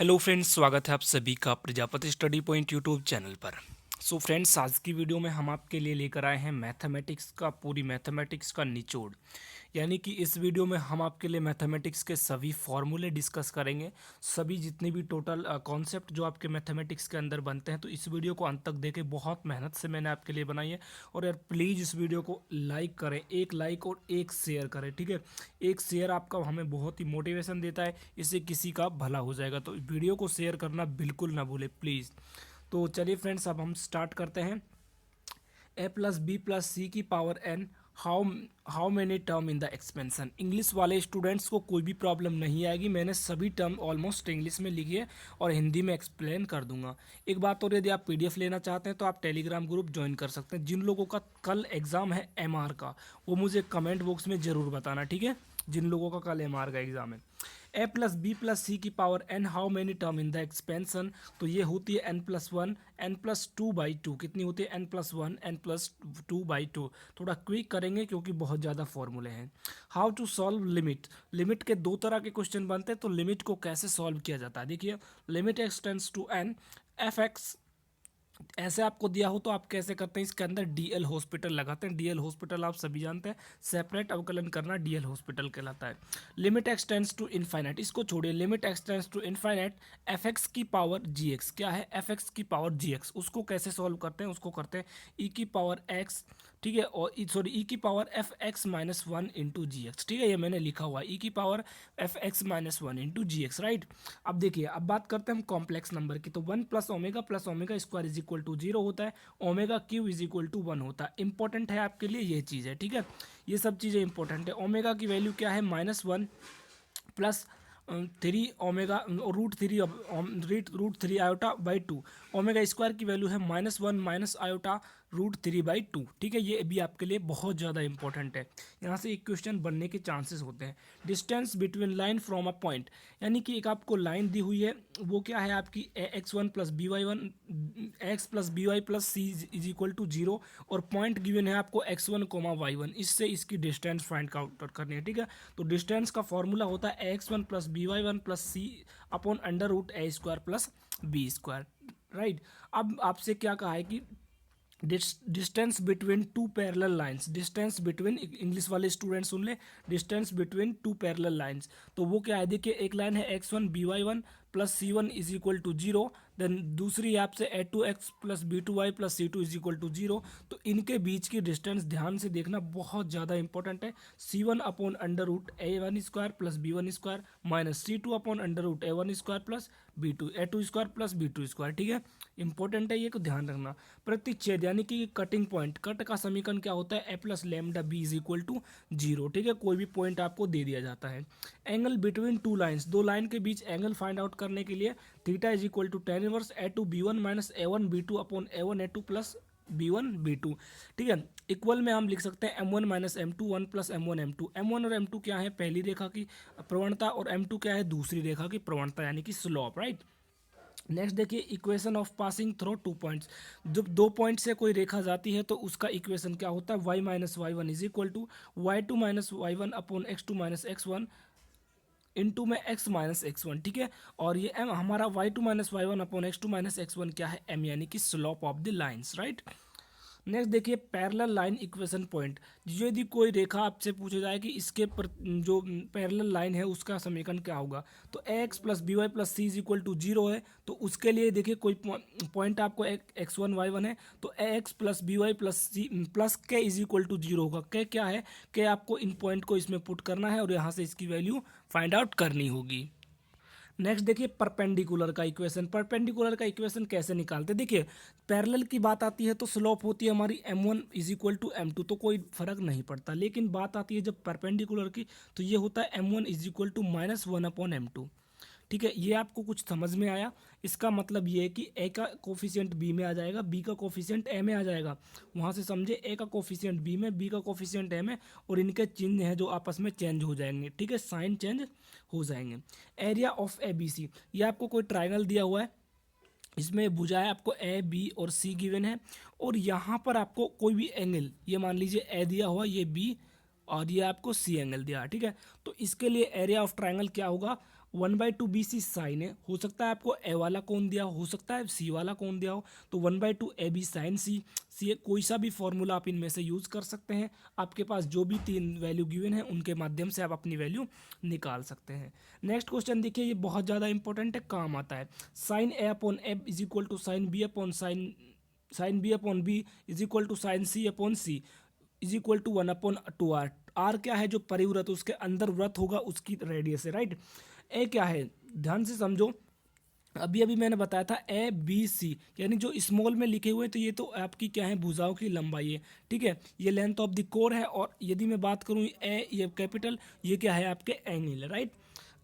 Hello friends, स्वागत है आप सभी का Prajapati study point YouTube channel पर। सो फ्रेंड्स, आज की वीडियो में हम आपके लिए लेकर आए हैं मैथमेटिक्स का पूरी मैथमेटिक्स का निचोड़। यानी कि इस वीडियो में हम आपके लिए मैथमेटिक्स के सभी फॉर्मूले डिस्कस करेंगे, सभी जितने भी टोटल कॉन्सेप्ट जो आपके मैथमेटिक्स के अंदर बनते हैं। तो इस वीडियो को अंत तक देखें, बहुत मेहनत से मैंने आपके लिए बनाई है। और यार प्लीज़ इस वीडियो को लाइक करें, एक लाइक और एक शेयर करें, ठीक है। एक शेयर आपका हमें बहुत ही मोटिवेशन देता है, इससे किसी का भला हो जाएगा। तो वीडियो को शेयर करना बिल्कुल ना भूलें प्लीज़। तो चलिए फ्रेंड्स, अब हम स्टार्ट करते हैं। A plus B plus C की power N, how how many term in the expansion. English वाले स्टूडेंट्स को कोई भी प्रॉब्लम नहीं आएगी, मैंने सभी टर्म ऑलमोस्ट इंग्लिश में लिखी है और हिंदी में एक्सप्लेन कर दूंगा। एक बात और, यदि आप पीडीएफ लेना चाहते हैं तो आप टेलीग्राम ग्रुप ज्वाइन कर सकते हैं। जिन लोगों का कल एग्ज़ाम है एमआर का, वो मुझे कमेंट बॉक्स में ज़रूर बताना, ठीक है। जिन लोगों का कल एमआर का एग्ज़ाम है। ए प्लस बी प्लस सी की power N, how many term in the expansion. तो ये होती है N plus one, N plus two by two. कितनी होती है? N plus one, N plus two by two. थोड़ा क्विक करेंगे क्योंकि बहुत ज़्यादा फॉर्मूले हैं। How to solve limit. Limit के दो तरह के क्वेश्चन बनते हैं, तो लिमिट को कैसे सॉल्व किया जाता है देखिए। Limit extends to N F X, ऐसे आपको दिया हो तो आप कैसे करते हैं, इसके अंदर डीएल हॉस्पिटल लगाते हैं। डीएल हॉस्पिटल आप सभी जानते हैं, सेपरेट अवकलन करना डीएल हॉस्पिटल कहलाता है। लिमिट एक्सटेंड्स टू इनफाइनाइट, इसको छोड़िए। Limit extends to infinite F X की पावर जी एक्स। क्या है? एफ एक्स की पावर जी एक्स। उसको कैसे सॉल्व करते हैं? उसको करते हैं ई की पावर एक्स, ठीक है, और सॉरी ई की power f x minus one into g x, ठीक है। ये मैंने लिखा हुआ है, ई की power f x minus one into g x, right. अब देखिए, अब बात करते हैं हम कॉम्प्लेक्स नंबर की। तो one plus omega square is equal to zero होता है, omega Q is equal to one होता है। इंपॉर्टेंट है आपके लिए ये चीज़ है, ठीक है। ये सब चीज़ें इंपॉर्टेंट है। ओमेगा की वैल्यू क्या है? Minus one plus three omega root three iota by two. Omega square की वैल्यू है minus one minus iota root three by two, ठीक है। ये भी आपके लिए बहुत ज़्यादा इंपॉर्टेंट है, यहाँ से एक क्वेश्चन बनने के चांसेस होते हैं। Distance between line from a point, यानी कि एक आपको लाइन दी हुई है, वो क्या है आपकी X one plus B Y one, X plus B Y plus C is equal to zero, और पॉइंट गिवन है आपको X one comma Y one. इससे इसकी डिस्टेंस फाइंड आउट करनी है, ठीक है। तो डिस्टेंस का फॉर्मूला होता है x one plus B Y one plus c upon under root a square plus b square, right. अब आपसे क्या कहा है कि distance between two parallel lines, distance between, English वाले स्टूडेंट सुन ले, distance between two parallel lines. तो वो क्या है देखिए, एक लाइन है x one b Y one plus c one is equal to zero, then दूसरी आपसे a two x plus B two Y plus C two is equal to zero. तो इनके बीच की डिस्टेंस ध्यान से देखना, बहुत ज़्यादा इंपॉर्टेंट है। C one upon under root a one square plus B one square minus c two upon under root a one square plus B two a two square plus B two square, ठीक है। Important है ये, को ध्यान रखना। प्रतिच्छेद यानी कि कटिंग पॉइंट, कट का समीकरण क्या होता है? ए plus lambda b is equal to zero, ठीक है। कोई भी पॉइंट आपको दे दिया जाता है। एंगल बिटवीन टू लाइंस, दो लाइन के बीच एंगल फाइंड आउट करने के लिए theta is equal to tan inverse A two B one minus A one B two upon A one A two plus B one B two, ठीक है। Equal में हम लिख सकते हैं M one minus M two one plus M one M two. M one और M two क्या है? पहली रेखा की प्रवणता, और एम टू क्या है? दूसरी रेखा की प्रवणता, यानी कि स्लोप, राइट। नेक्स्ट देखिए, equation of passing through two points. जब दो पॉइंट से कोई रेखा जाती है तो उसका इक्वेशन क्या होता है? Y minus Y one is equal to Y two minus Y one upon X two minus X one into में एक्स माइनस एक्स वन, ठीक है। और ये एम हमारा Y two minus Y one upon X two minus X one क्या है? M, यानी कि slope of the lines, right. Next देखिए, पैरेलल लाइन इक्वेशन पॉइंट। यदि कोई रेखा आपसे पूछा जाए कि इसके पर जो पैरेलल लाइन है उसका समीकरण क्या होगा, तो a x plus B Y plus C is equal to zero है। तो उसके लिए देखिए, कोई पॉइंट आपको एक्स वन वाई वन है, तो a x plus B Y plus c plus k is equal to zero होगा। के क्या है? के आपको इन पॉइंट को इसमें पुट करना है और यहाँ से इसकी वैल्यू फाइंड आउट करनी होगी। नेक्स्ट देखिए, परपेंडिकुलर का इक्वेशन। परपेंडिकुलर का इक्वेशन कैसे निकालते हैं? देखिए, पैरेलल की बात आती है तो स्लोप होती है हमारी M one is equal to M two, तो कोई फर्क नहीं पड़ता। लेकिन बात आती है जब परपेंडिकुलर की, तो ये होता है M one is equal to minus one upon M two, ठीक है। ये आपको कुछ समझ में आया? इसका मतलब ये है कि ए का कोफिशिएंट बी में आ जाएगा, बी का कोफिशिएंट ए में आ जाएगा। वहाँ से समझे, ए का कोफिशिएंट बी में, बी का कोफिशिएंट ए में, और इनके चिन्ह हैं जो आपस में चेंज हो जाएंगे, ठीक है, साइन चेंज हो जाएंगे। Area of A B C, ये आपको कोई ट्राइंगल दिया हुआ है, इसमें भुजा है आपको ए बी और सी गिवन है, और यहाँ पर आपको कोई भी एंगल, ये मान लीजिए ए दिया हुआ, ये बी, और ये आपको सी एंगल दिया, ठीक है। तो इसके लिए एरिया ऑफ ट्राइंगल क्या होगा? 1/2 BC साइन है, हो सकता है आपको ए वाला कोण दिया हो सकता है सी वाला कोण दिया हो, तो 1/2 AB साइन सी कोई सा भी फॉर्मूला आप इनमें से यूज कर सकते हैं। आपके पास जो भी तीन वैल्यू गिवन है उनके माध्यम से आप अपनी वैल्यू निकाल सकते हैं। नेक्स्ट क्वेश्चन देखिए, ये बहुत ज़्यादा इंपॉर्टेंट है, काम आता है। Sine A upon A is equal to sine B upon sine B upon B is equal to sine C upon C is equal to 1/2r। R क्या है, जो परिवृत्त उसके अंदर वृत्त होगा उसकी रेडियस है, राइट। ए क्या है, ध्यान से समझो, अभी अभी मैंने बताया था ABC, यानी जो स्मॉल में लिखे हुए तो ये तो आपकी क्या है, भुजाओं की लंबाई है, ठीक है। ये लेंथ ऑफ द कोर है, और यदि मैं बात करूँ ये कैपिटल, ये क्या है आपके एंगल है, राइट।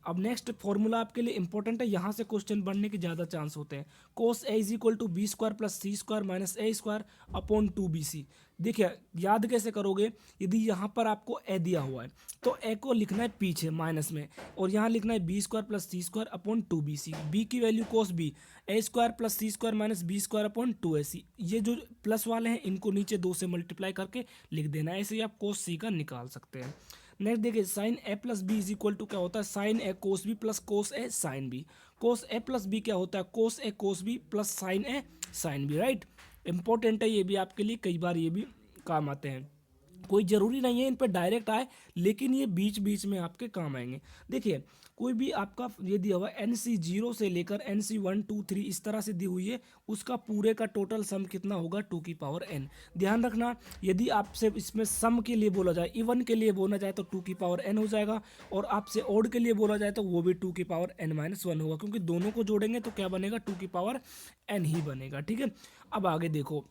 अब नेक्स्ट फॉर्मूला आपके लिए इंपॉर्टेंट है, यहाँ से क्वेश्चन बनने के ज़्यादा चांस होते हैं। Cos a is equal to b square plus c square minus a square upon 2BC। देखिए याद कैसे करोगे, यदि यहाँ पर आपको ए दिया हुआ है तो ए को लिखना है पीछे माइनस में, और यहाँ लिखना है b square plus c square upon 2BC। B की value cos b, a square plus c square minus b square upon 2AC। ये जो प्लस वाले हैं इनको नीचे 2 से मल्टीप्लाई करके लिख देना है, ऐसे ही आप कोस सी का निकाल सकते हैं। नेक्स्ट देखिए, sine A plus B is equal to क्या होता है, sine A cos B plus cos A sine B. Cos A plus B क्या होता है, cos A cos B plus sine A sine B, right. Important है ये भी आपके लिए, कई बार ये भी काम आते हैं। कोई ज़रूरी नहीं है इन पर डायरेक्ट आए, लेकिन ये बीच बीच में आपके काम आएंगे। देखिए कोई भी आपका ये दिया हुआ NC 0 से लेकर NC 1 2 3 इस तरह से दी हुई है, उसका पूरे का टोटल सम कितना होगा, 2n। ध्यान रखना, यदि आपसे इसमें सम के लिए बोला जाए, इवन के लिए बोला जाए तो 2n हो जाएगा, और आपसे ओड के लिए बोला जाए तो वो भी 2n-1 होगा, क्योंकि दोनों को जोड़ेंगे तो क्या बनेगा, 2n ही बनेगा, ठीक है। अब आगे देखो,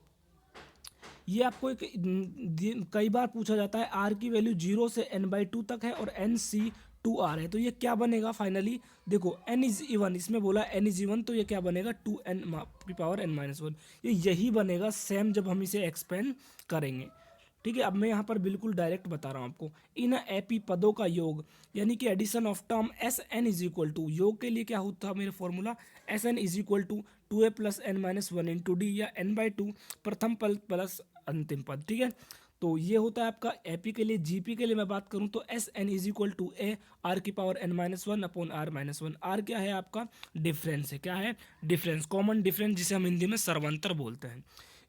ये आपको कई बार पूछा जाता है, आर की वैल्यू 0 से n/2 तक है और NC2r है, तो ये क्या बनेगा फाइनली, देखो n इज इवन, इसमें बोला n इज इवन, तो ये क्या बनेगा 2n-1। ये यही बनेगा सेम जब हम इसे एक्सपेंड करेंगे, ठीक है। अब मैं यहाँ पर बिल्कुल डायरेक्ट बता रहा हूँ आपको, इन एपी पदों का योग, यानी कि addition of term SN is equal to, योग के लिए क्या होता है मेरा formula, SN is equal to 2a + n-1 into D, या n/2 प्रथम पद प्लस अंतिम पद, ठीक है। तो ये होता है आपका एपी के लिए। जीपी के लिए मैं बात करूँ तो SN is equal to A r⁻n-1 upon r-1। R क्या है आपका, डिफरेंस है, क्या है, डिफरेंस, कॉमन डिफरेंस, जिसे हम हिंदी में सर्वंतर बोलते हैं।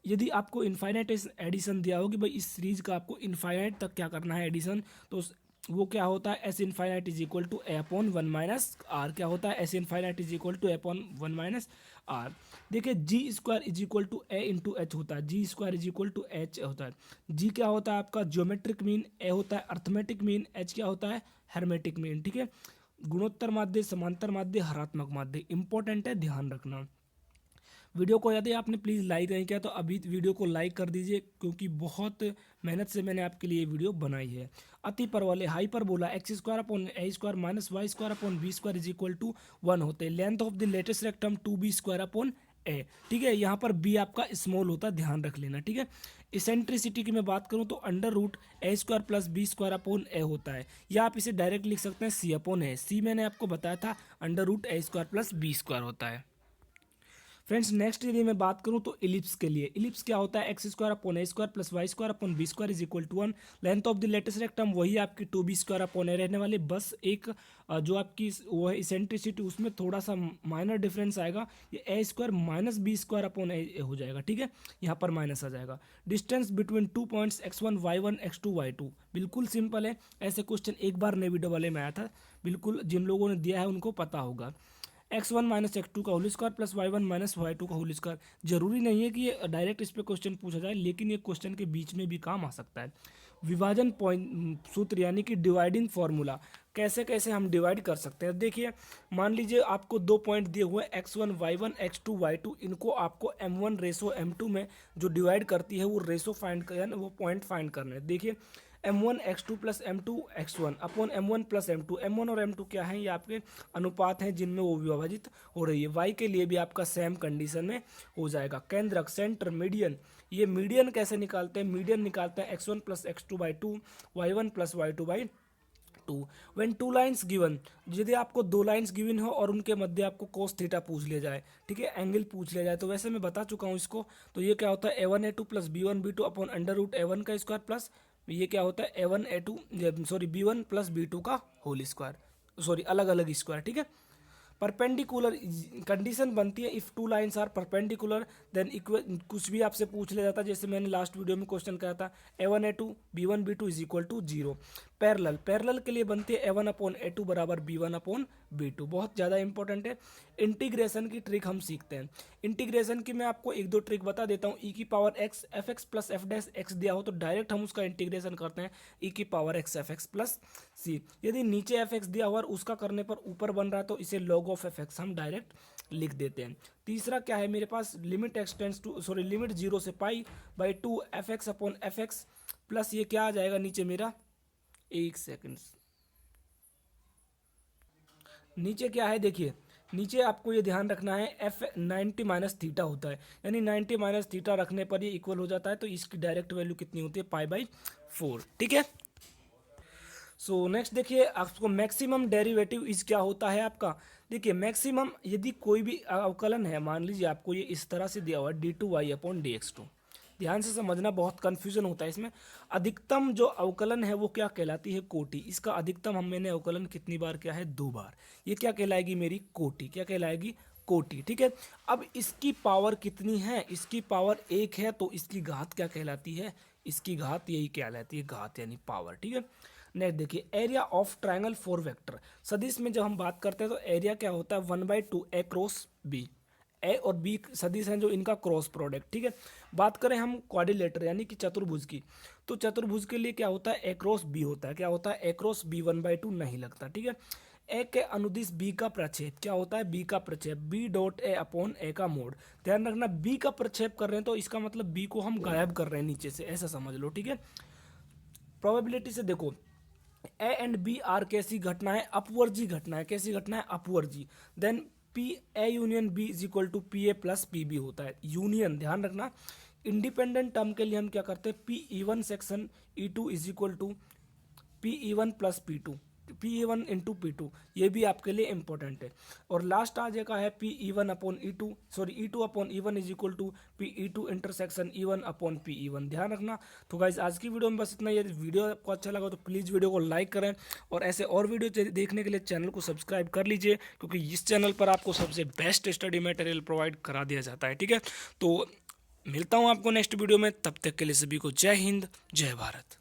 यदि आपको इनफाइनाइट एडिशन दिया हो कि भाई इस सीरीज का आपको इनफाइनाइट तक क्या करना है एडिशन, तो वो क्या होता है, S infinite is equal to a upon 1 minus r. क्या होता है, S infinite is equal to a upon 1 minus r. देखिए g square is equal to a into h होता है, g square is equal to h होता है। जी क्या होता है आपका, ज्योमेट्रिक मीन, ए होता है अर्थमेटिक मीन, एच क्या होता है, हेर्मेटिक मीन, ठीक है। गुणोत्तर माध्य, समांतर माध्य, हरात्मक माध्य, इंपॉर्टेंट है, ध्यान रखना। वीडियो को यदि आपने प्लीज़ लाइक नहीं किया तो अभी वीडियो को लाइक कर दीजिए, क्योंकि बहुत मेहनत से मैंने आपके लिए वीडियो बनाई है। अति परवलय hyperbola x² upon a² minus y² upon b² is equal to 1 होते हैं। Length of the latest rectum 2b² upon a, ठीक है। यहाँ पर b आपका स्मॉल होता है, ध्यान रख लेना, ठीक है। इसेंट्रिसिटी की मैं बात करूँ तो √a² plus b² upon a होता है, या आप इसे डायरेक्ट लिख सकते हैं c अपॉन a। c मैंने आपको बताया था √a² प्लस b² होता है। फ्रेंड्स नेक्स्ट यदि मैं बात करूं तो इलिप्स के लिए, इलिप्स क्या होता है, x² upon a² plus y² upon b² is equal to 1। Length of the latest rectum वही आपकी 2b² अपॉन a रहने वाली, बस एक जो आपकी वो है इसेंट्रिसिटी, उसमें थोड़ा सा माइनर डिफरेंस आएगा, ये a² minus b² upon a हो जाएगा, ठीक है। यहाँ पर माइनस आ जाएगा। Distance between 2 points x1 y1 x2 y2, बिल्कुल सिंपल है। ऐसे क्वेश्चन एक बार नए वीडियो वाले में आया था, बिल्कुल जिन लोगों ने दिया है उनको पता होगा। x1 माइनस x2 का whole square plus y1 minus y2 का होल स्क्वायर। जरूरी नहीं है कि ये डायरेक्ट इस पे क्वेश्चन पूछा जाए, लेकिन ये क्वेश्चन के बीच में भी काम आ सकता है। विभाजन पॉइंट सूत्र, यानी कि डिवाइडिंग फॉर्मूला, कैसे कैसे हम डिवाइड कर सकते हैं। देखिए मान लीजिए आपको 2 पॉइंट दिए हुए x1 y1 x2 y2, इनको आपको m1 रेसो m2 में जो डिवाइड करती है वो रेसो फाइंड कर, वो पॉइंट फाइंड करना है। देखिए m1 x2 plus m2 x1 upon m1 plus m2, m1 और m2 क्या है, ये आपके अनुपात हैं जिनमें वो विभाजित हो रही है। y के लिए भी आपका सेम कंडीशन में हो जाएगा। केंद्रक, सेंटर, मीडियन, ये मीडियन कैसे निकालते हैं, मीडियन निकालते हैं x1 plus x2 by 2 y1 plus y2 by 2। When 2 lines given, यदि आपको 2 लाइन्स गिवन हो और उनके मध्य आपको कोस थीटा पूछ लिया जाए, ठीक है, एंगल पूछ लिया जाए, तो वैसे मैं बता चुका हूँ इसको, तो ये क्या होता है a1 a2 plus b1 b2 upon √a1 का स्क्वायर प्लस ये क्या होता है a1 a2 sorry b1 plus b2 का होल स्क्वायर, सॉरी अलग अलग स्क्वायर, ठीक है। परपेंडिकुलर कंडीशन बनती है if two lines are perpendicular then equal, कुछ भी आपसे पूछ लिया जाता है, जैसे मैंने लास्ट वीडियो में क्वेश्चन कहा था A1 A2 B1 B2 is equal to 0। Parallel, parallel के लिए बनती है A1 अपॉन A2 बराबर B1 अपॉन B2, बहुत ज़्यादा इंपॉर्टेंट है। इंटीग्रेशन की ट्रिक हम सीखते हैं। इंटीग्रेशन की मैं आपको एक दो ट्रिक बता देता हूँ। e की power x f x plus F dash x दिया हो तो डायरेक्ट हम उसका इंटीग्रेशन करते हैं e की power x f x plus c. यदि नीचे एफ एक्स दिया हुआ और उसका करने पर ऊपर बन रहा है तो इसे log ऑफ एफ एक्स हम डायरेक्ट लिख देते हैं। तीसरा क्या है मेरे पास, लिमिट एक्सटेंड्स टू लिमिट 0 से pi by 2 F x upon F x plus ये क्या आ जाएगा नीचे मेरा, एक सेकेंड, नीचे क्या है देखिए, नीचे आपको ये ध्यान रखना है एफ 90 माइनस थीटा होता है, यानी 90 माइनस थीटा रखने पर ये इक्वल हो जाता है, तो इसकी डायरेक्ट वैल्यू कितनी होती है, पाई बाई 4। ठीक है, सो नेक्स्ट देखिए आपको मैक्सिमम डेरिवेटिव इज क्या होता है आपका। देखिए मैक्सिमम यदि कोई भी अवकलन है, मान लीजिए आपको ये इस तरह से दिया हुआ है d2y अपॉन dx2, ध्यान से समझना, बहुत कन्फ्यूजन होता है इसमें। अधिकतम जो अवकलन है वो क्या कहलाती है, कोटि। इसका अधिकतम मैंने अवकलन कितनी बार किया है, 2 बार, ये क्या कहलाएगी मेरी कोटि, क्या कहलाएगी, कोटि। ठीक है, अब इसकी पावर कितनी है, इसकी पावर 1 है, तो इसकी घात क्या कहलाती है, इसकी घात यही कहलाती है, घात यानी पावर। ठीक है, नेक्स्ट देखिए एरिया ऑफ ट्रायंगल 4 वेक्टर। सदिश में जब हम बात करते हैं तो एरिया क्या होता है, 1/2 ए क्रॉस बी। ए और बी सदिश हैं जो इनका क्रॉस प्रोडक्ट। ठीक है, बात करें हम क्वाड्रिलेटर यानी कि चतुर्भुज की, तो चतुर्भुज के लिए क्या होता है, ए क्रॉस बी होता है, क्या होता है, ए क्रॉस बी 1/2 नहीं लगता। ठीक है, ए के अनुदिश बी का प्रक्षेप क्या होता है, बी का प्रक्षेप, बी डॉट ए अपॉन ए का मोड। ध्यान रखना बी का प्रक्षेप कर रहे हैं तो इसका मतलब बी को हम गायब कर रहे हैं नीचे से, ऐसा समझ लो। ठीक है, प्रोबेबिलिटी से देखो ए एंड बी आर कैसी घटना है, अपवर्जी घटना है, कैसी घटना है, अपवर्जी। Then p a union b is equal to p a plus p b होता है, यूनियन। ध्यान रखना इंडिपेंडेंट टर्म के लिए हम क्या करते हैं, P E one section E two is equal to P E one plus P two, P E one into P two, ये भी आपके लिए इंपॉर्टेंट है। और लास्ट आ जाएगा है P E one upon E two, sorry E two upon E one is equal to P E two intersection E one upon P E one. ध्यान रखना। तो गाइज आज की वीडियो में बस इतना ही। यदि वीडियो आपको अच्छा लगा तो प्लीज़ वीडियो को लाइक करें और ऐसे और वीडियो देखने के लिए चैनल को सब्सक्राइब कर लीजिए, क्योंकि इस चैनल पर आपको सबसे बेस्ट स्टडी मटेरियल प्रोवाइड करा दिया जाता है। ठीक है, तो मिलता हूँ आपको नेक्स्ट वीडियो में, तब तक के लिए सभी को जय हिंद, जय भारत।